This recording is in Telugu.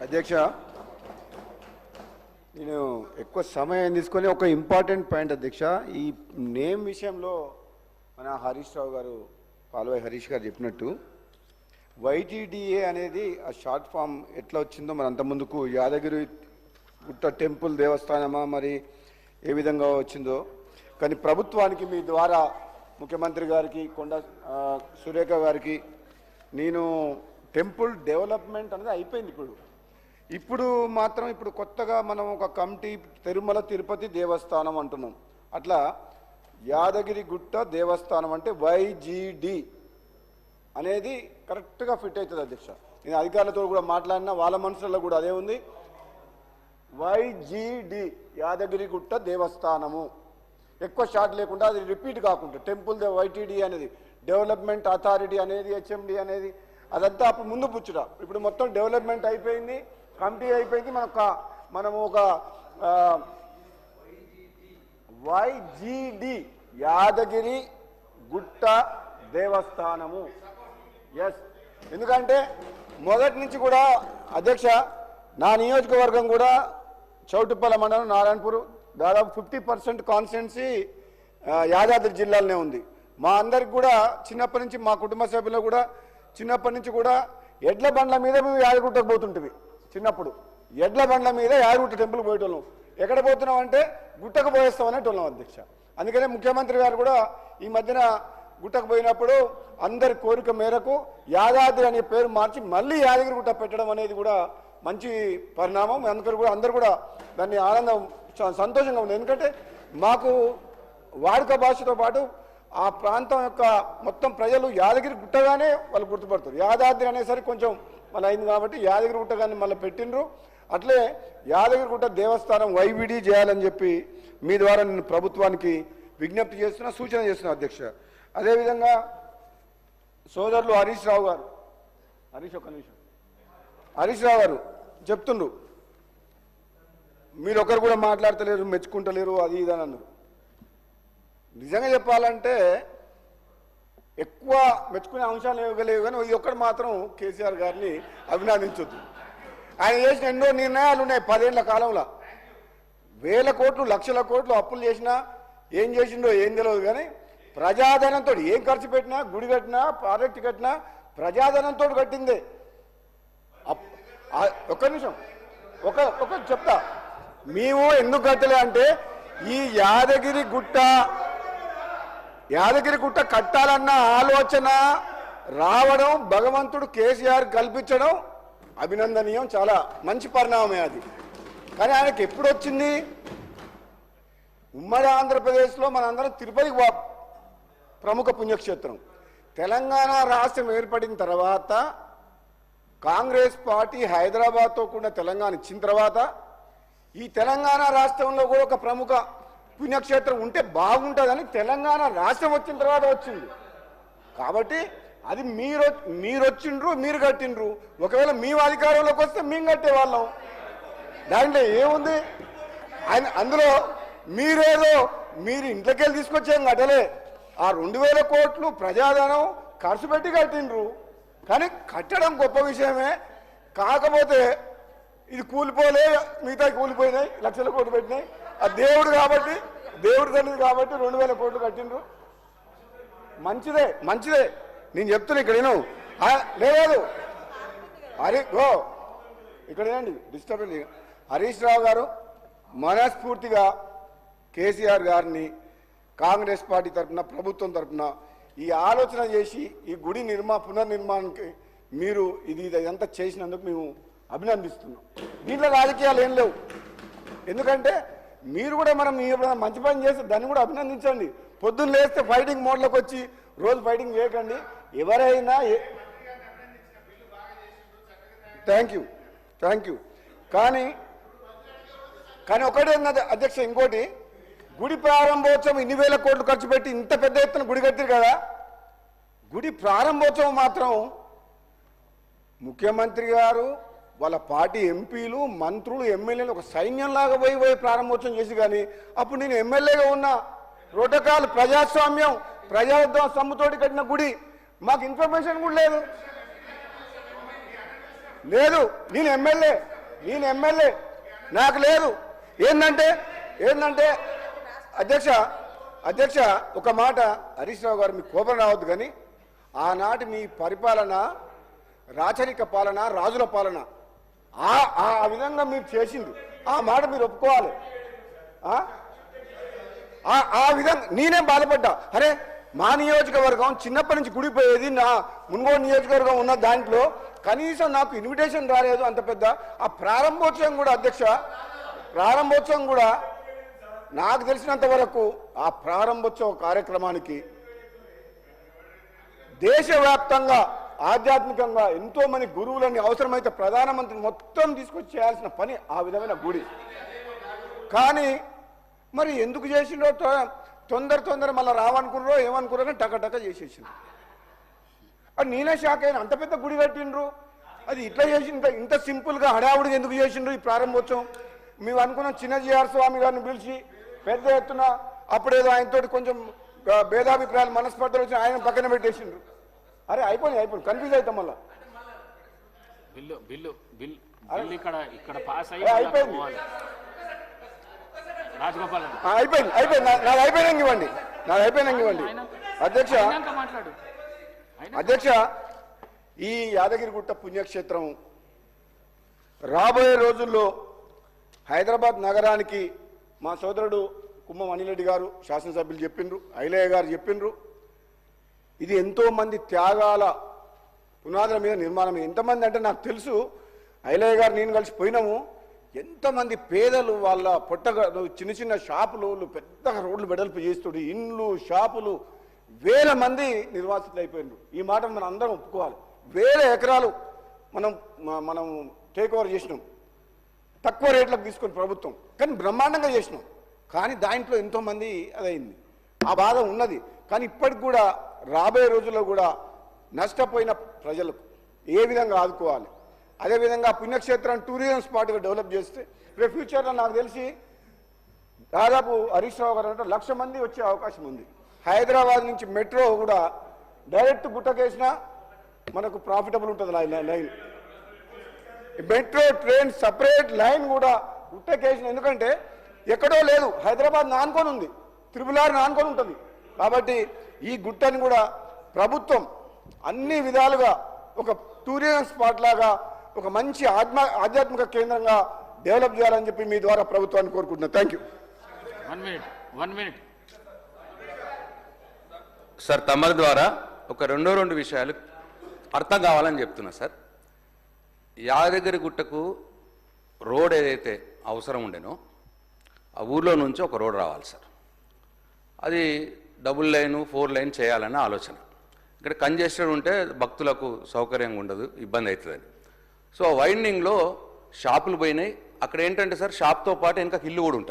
అధ్యక్ష, నేను ఎక్కువ సమయం తీసుకొని ఒక ఇంపార్టెంట్ పాయింట్ అధ్యక్ష, ఈ నేమ్ విషయంలో మన హరీష్ రావు గారు, పాల్వాయి హరీష్ గారు చెప్పినట్టు వైటీడీఏ అనేది ఆ షార్ట్ ఫామ్ ఎట్లా వచ్చిందో మరి అంతకుముందుకు యాదగిరి గుట్ట టెంపుల్ దేవస్థానమా మరి ఏ విధంగా వచ్చిందో, కానీ ప్రభుత్వానికి మీ ద్వారా ముఖ్యమంత్రి గారికి, కొండ సురేఖ గారికి నేను టెంపుల్ డెవలప్మెంట్ అనేది అయిపోయింది. ఇప్పుడు మాత్రం ఇప్పుడు కొత్తగా మనం ఒక కమిటీ తిరుమల తిరుపతి దేవస్థానం అంటున్నాం. అట్లా యాదగిరి గుట్ట దేవస్థానం అంటే వైజీడి అనేది కరెక్ట్గా ఫిట్ అవుతుంది అధ్యక్ష. నేను అధికారులతో కూడా మాట్లాడినా, వాళ్ళ మనసులలో కూడా అదే ఉంది. వైజీడి యాదగిరి గుట్ట దేవస్థానము, ఎక్కువ షార్ట్ లేకుండా అది రిపీట్ కాకుండా టెంపుల్ వైటీడీ అనేది డెవలప్మెంట్ అథారిటీ అనేది హెచ్ఎండి అనేది అదంతా అప్పుడు ముందు పుచ్చుట. ఇప్పుడు మొత్తం డెవలప్మెంట్ అయిపోయింది, కమిటీ అయిపోయింది. మనము ఒక వైజీడి యాదగిరి గుట్ట దేవస్థానము. ఎస్, ఎందుకంటే మొదటి నుంచి కూడా అధ్యక్ష నా నియోజకవర్గం కూడా చౌటుప్పల మండలం నారాయణపూర్ దాదాపు 50% కాన్స్టిట్యున్సీ యాదాద్రి జిల్లాలోనే ఉంది. మా అందరికి కూడా చిన్నప్పటి నుంచి, మా కుటుంబ సభ్యులు కూడా చిన్నప్పటి నుంచి కూడా ఎడ్ల బండ్ల మీద మేము యాదగిరిగుట్టకు పోతుంటివి. చిన్నప్పుడు ఎడ్ల బండ్ల మీద యాదగిరిగుట్ట టెంపుల్ పోయేటోళ్ళం. ఎక్కడ పోతున్నాం అంటే గుట్టకు పోయేస్తాం అనేటోళ్ళం అధ్యక్ష. అందుకనే ముఖ్యమంత్రి గారు కూడా ఈ మధ్యన గుట్టకు పోయినప్పుడు అందరి కోరిక మేరకు యాదాద్రి అనే పేరు మార్చి మళ్ళీ యాదగిరిగుట్ట పెట్టడం అనేది కూడా మంచి పరిణామం. అందరూ కూడా దాన్ని ఆనందం, సంతోషంగా ఉంది. ఎందుకంటే మాకు వాడుక భాషతో పాటు ఆ ప్రాంతం యొక్క మొత్తం ప్రజలు యాదగిరి గుట్టగానే వాళ్ళు గుర్తుపడతారు. యాదాద్రి అనేసరికి కొంచెం మన అయింది కాబట్టి యాదగిరి గుట్టగానే మళ్ళీ పెట్టినరు. అట్లే యాదగిరి గుట్ట దేవస్థానం వైవిడి చేయాలని చెప్పి మీ ద్వారా నేను ప్రభుత్వానికి విజ్ఞప్తి చేస్తున్నా, సూచన చేస్తున్నా అధ్యక్ష. అదేవిధంగా సోదరులు హరీష్ రావు గారు, హరీష్ రావు గారు చెప్తుండ్రు, మీరు ఒకరు కూడా మాట్లాడతలేరు, మెచ్చుకుంటలేరు, అది ఇది అని అన్నారు. నిజంగా చెప్పాలంటే ఎక్కువ మెచ్చుకునే అంశాలు ఇవ్వలేవు, కానీ ఇది ఒక్కటి మాత్రం కేసీఆర్ గారిని అభినందించొద్దు. ఆయన చేసిన ఎన్నో నిర్ణయాలు ఉన్నాయి 10 ఏళ్ల కాలంలో. వేల కోట్లు, లక్షల కోట్లు అప్పులు చేసినా ఏం చేసిండో ఏం తెలియదు, కానీ ప్రజాధనంతో ఏం ఖర్చు పెట్టినా, గుడి కట్టినా, ప్రాజెక్ట్ కట్టినా ప్రజాధనంతో కట్టిందే. ఒక్క నిమిషం, ఒక చెప్తా. మేము ఎందుకు కట్టలే అంటే ఈ యాదగిరి గుట్ట కట్టాలన్న ఆలోచన రావడం భగవంతుడు కేసీఆర్ కల్పించడం అభినందనీయం, చాలా మంచి పరిణామమే అది. కానీ ఆయనకి ఎప్పుడు వచ్చింది? ఉమ్మడి ఆంధ్రప్రదేశ్లో మనందరం తిరుపతికి ప్రముఖ పుణ్యక్షేత్రం. తెలంగాణ రాష్ట్రం ఏర్పడిన తర్వాత కాంగ్రెస్ పార్టీ హైదరాబాద్తో కూడిన తెలంగాణ ఇచ్చిన తర్వాత ఈ తెలంగాణ రాష్ట్రంలో కూడా ఒక ప్రముఖ పుణ్యక్షేత్రం ఉంటే బాగుంటుందని తెలంగాణ రాష్ట్రం వచ్చిన తర్వాత వచ్చింది. కాబట్టి అది మీరు వచ్చిండ్రు, మీరు కట్టిండ్రు. ఒకవేళ మేము అధికారంలోకి వస్తే మేము కట్టేవాళ్ళం. దాంట్లో ఏముంది? అందులో మీరు ఇంట్లోకెళ్ళి తీసుకొచ్చేం కట్టలే. ఆ 2000 కోట్లు ప్రజాధనం ఖర్చు పెట్టి కట్టిండ్రు. కానీ కట్టడం గొప్ప విషయమే. కాకపోతే ఇది కూలిపోలే, మిగతా కూలిపోయినాయి, లక్షల కోట్లు పెట్టినాయి. ఆ దేవుడు కాబట్టి, దేవుడు తల్లిది కాబట్టి 2000 కోట్లు కట్టిండ్రు. మంచిదే నేను చెప్తున్నా. ఇక్కడ లేదు ఇక్కడ ఏంటి డిస్టర్బెన్స్. హరీష్ రావు గారు మనస్ఫూర్తిగా కేసీఆర్ గారిని కాంగ్రెస్ పార్టీ తరఫున, ప్రభుత్వం తరఫున ఈ ఆలోచన చేసి ఈ గుడి పునర్నిర్మాణానికి మీరు ఇదంతా చేసినందుకు మేము అభినందిస్తున్నాం. దీంట్లో రాజకీయాలు ఏం లేవు. ఎందుకంటే మీరు కూడా మంచి పని చేస్తే దాన్ని కూడా అభినందించండి. పొద్దున్న లేస్తే ఫైటింగ్ మోడ్లోకి వచ్చి రోజు ఫైటింగ్ చేయకండి. ఎవరైనా థ్యాంక్ యూ. కానీ ఒకటే అధ్యక్ష, ఇంకోటి, గుడి ప్రారంభోత్సవం ఇన్ని వేల కోట్లు ఖర్చు పెట్టి ఇంత పెద్ద ఎత్తున గుడి కట్టారు కదా. గుడి ప్రారంభోత్సవం మాత్రం ముఖ్యమంత్రి గారు, వాళ్ళ పార్టీ ఎంపీలు, మంత్రులు, ఎమ్మెల్యేలు ఒక సైన్యంలాగా పోయి ప్రారంభోత్సవం చేసి, కానీ అప్పుడు నేను ఎమ్మెల్యేగా ఉన్నా. ప్రోటోకాల్, ప్రజాస్వామ్యం, ప్రజాయుద్ధం సమ్ముతోటి కట్టిన గుడి, మాకు ఇన్ఫర్మేషన్ కూడా లేదు. నేను ఎమ్మెల్యే. నేను ఎమ్మెల్యే, నాకు లేదు. ఏంటంటే అధ్యక్ష ఒక మాట, హరీష్ రావు గారు మీకు కోపం రావద్దు, కానీ ఆనాటి మీ పరిపాలన రాచరిక పాలన, రాజుల పాలన, ఆ విధంగా మీరు చేసిండ్రు. ఆ మాట మీరు ఒప్పుకోవాలి. ఆ విధంగా నేనేం బాధపడ్డా. అరే మా నియోజకవర్గం చిన్నప్పటి నుంచి గుడిపోయేది, నా మున్గోడు నియోజకవర్గం ఉన్న దాంట్లో కనీసం నాకు ఇన్విటేషన్ రాలేదు. అంత పెద్ద ఆ ప్రారంభోత్సవం కూడా అధ్యక్ష, ప్రారంభోత్సవం కూడా నాకు తెలిసినంత వరకు ఆ ప్రారంభోత్సవ కార్యక్రమానికి దేశవ్యాప్తంగా ఆధ్యాత్మికంగా ఎంతో మంది గురువులని, అవసరమైతే ప్రధానమంత్రి మొత్తం తీసుకొచ్చి చేయాల్సిన పని ఆ విధమైన గుడి. కానీ మరి ఎందుకు చేసిండో తొందర మళ్ళీ రావనుకున్నారో ఏమనుకున్నారో టక చేసేసిండ్రు. అది నేనే షాక్ అయినా. అంత పెద్ద గుడి కట్టిండ్రు, అది ఇట్లా చేసిండ్రు, ఇంత సింపుల్గా హడావుడిగా ఎందుకు చేసిండ్రు ఈ ప్రారంభోత్సవం? మేము అనుకున్నాం చిన్నజీఆర్ స్వామి గారిని పిలిచి పెద్ద ఎత్తున, అప్పుడేదో ఆయనతో కొంచెం భేదాభిప్రాయాలు, మనస్పర్ధలు వచ్చి ఆయన పక్కన పెట్టేసిండ్రు. అరే అయిపోయింది, కన్ఫ్యూజ్ అవుతాం మళ్ళా. అయిపోయింది, నాది అయిపోయినాక ఇవ్వండి. అధ్యక్ష ఈ యాదగిరిగుట్ట పుణ్యక్షేత్రం రాబోయే రోజుల్లో హైదరాబాద్ నగరానికి మా సోదరుడు కుమ్మం అనిలరెడ్డి గారు శాసనసభ్యులు చెప్పిండ్రు, ఐలయ్య గారు చెప్పిండ్రు, ఇది ఎంతో మంది త్యాగాల పునాదుల మీద నిర్మాణం. ఎంతమంది అంటే నాకు తెలుసు, ఐలయ్య గారు నేను కలిసి పోయినాము, ఎంతమంది పేదలు వాళ్ళ చిన్న షాపులు, పెద్దగా రోడ్లు వెడల్పు చేస్తుడు, ఇండ్లు షాపులు, వేల మంది నిర్వాసితులు అయిపోయినారు. ఈ మాట మనం అందరం ఒప్పుకోవాలి. వేల ఎకరాలు మనం టేక్ ఓవర్ చేసినాం, తక్కువ రేట్లకు తీసుకొని ప్రభుత్వం, కానీ బ్రహ్మాండంగా చేసినాం. కానీ దాంట్లో ఎంతోమంది అదైంది, ఆ బాధ ఉన్నది. కానీ ఇప్పటికి కూడా రాబోయే రోజుల్లో కూడా నష్టపోయిన ప్రజలకు ఏ విధంగా ఆదుకోవాలి, అదేవిధంగా పుణ్యక్షేత్రాన్ని టూరిజం స్పాట్గా డెవలప్ చేస్తే రేపు ఫ్యూచర్లో నాకు తెలిసి దాదాపు హరీష్ రావు గారు అంటే 1,00,000 మంది వచ్చే అవకాశం ఉంది. హైదరాబాద్ నుంచి మెట్రో కూడా డైరెక్ట్ గుట్టకేసినా మనకు ప్రాఫిటబుల్ ఉంటుంది line. Metro train separate line కూడా గుట్టకేసిన, ఎందుకంటే ఎక్కడో లేదు, హైదరాబాద్ నానుకొని ఉంది, త్రిపులార్ నానుకొని ఉంటుంది. కాబట్టి ఈ గుట్టని కూడా ప్రభుత్వం అన్ని విధాలుగా ఒక టూరిజం స్పాట్ లాగా, ఒక మంచి ఆధ్యాత్మిక కేంద్రంగా డెవలప్ చేయాలని చెప్పి మీ ద్వారా ప్రభుత్వాన్ని కోరుకుంటున్నాను. Thank you. 1 minute సార్, తమరి ద్వారా ఒక రెండు విషయాలు అర్థం కావాలని చెప్తున్నా సార్. యాదగిరిగుట్టకు రోడ్ ఏదైతే అవసరం ఉండేనో ఆ ఊర్లో నుంచి ఒక రోడ్ రావాలి సార్. అది 2 లైన్ 4 లైన్ చేయాలన్న ఆలోచన. ఇక్కడ కంజెస్టెడ్ ఉంటే భక్తులకు సౌకర్యంగా ఉండదు, ఇబ్బంది అవుతుందని. సో వైండింగ్లో షాపులు పోయినాయి. అక్కడ ఏంటంటే సార్, షాప్తో పాటు ఇంకా ఇల్లు కూడా ఉంటుంది.